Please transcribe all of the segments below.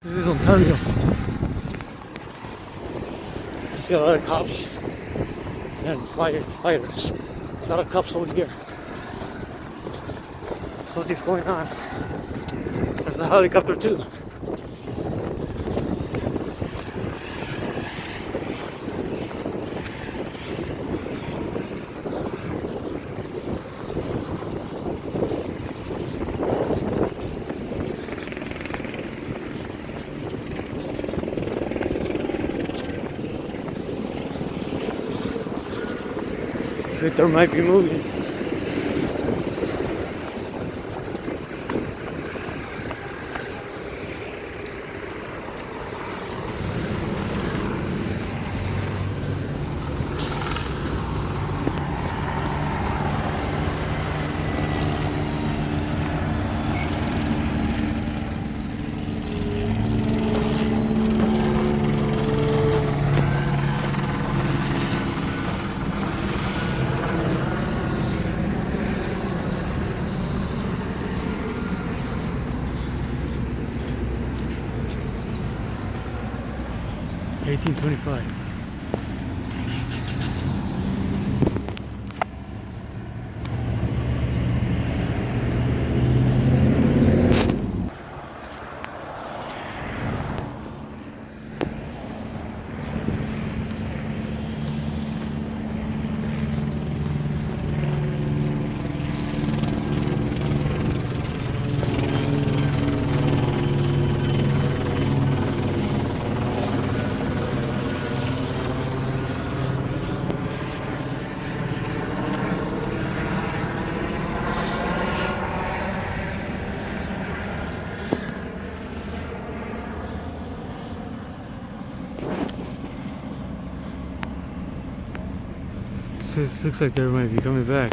This is Ontario. I see a lot of cops and firefighters. A lot of cops over here. Something's going on. There's a helicopter too. Victor might be moving. $18.25. Looks like they might be coming back.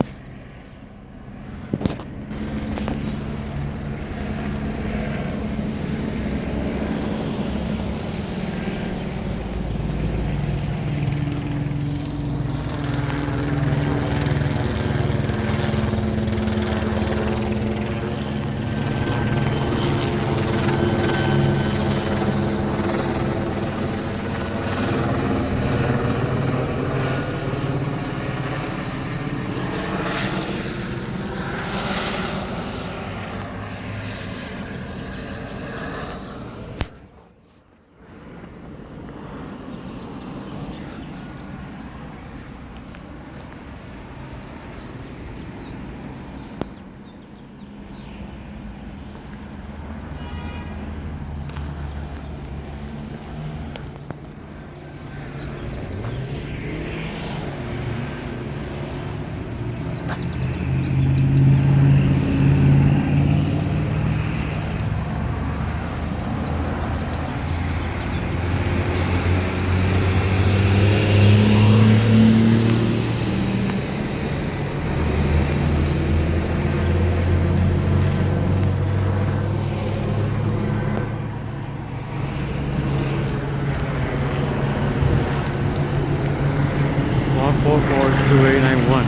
Four 2891.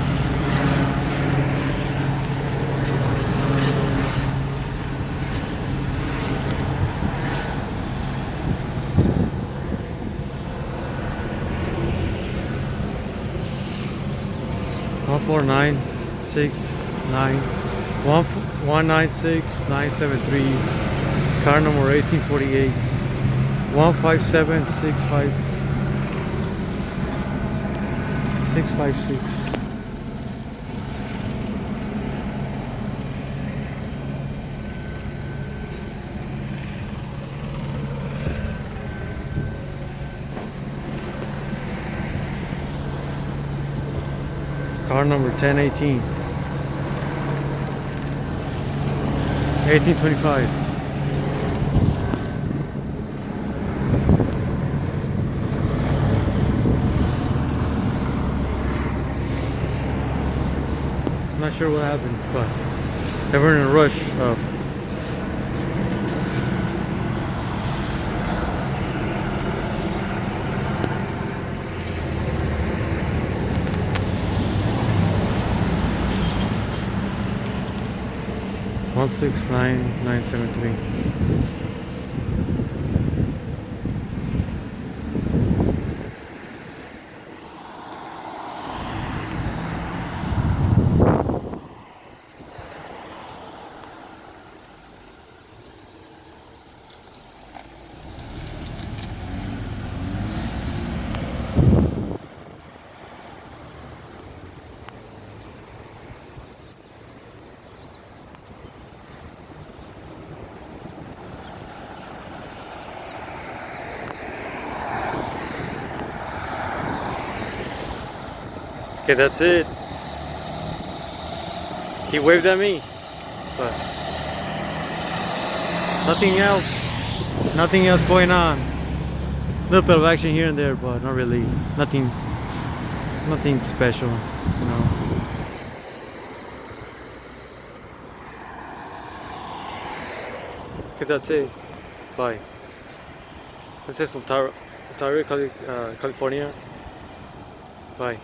One 196 973, car number 1848 157 656. Car number 1018 1825. I'm not sure what happened, but they were in a rush of $169,973. Okay, that's it. He waved at me, but nothing else. Nothing else going on. A little bit of action here and there, but not really. Nothing. Nothing special, you know. Okay, that's it. Bye. This is Ontario, California. Bye.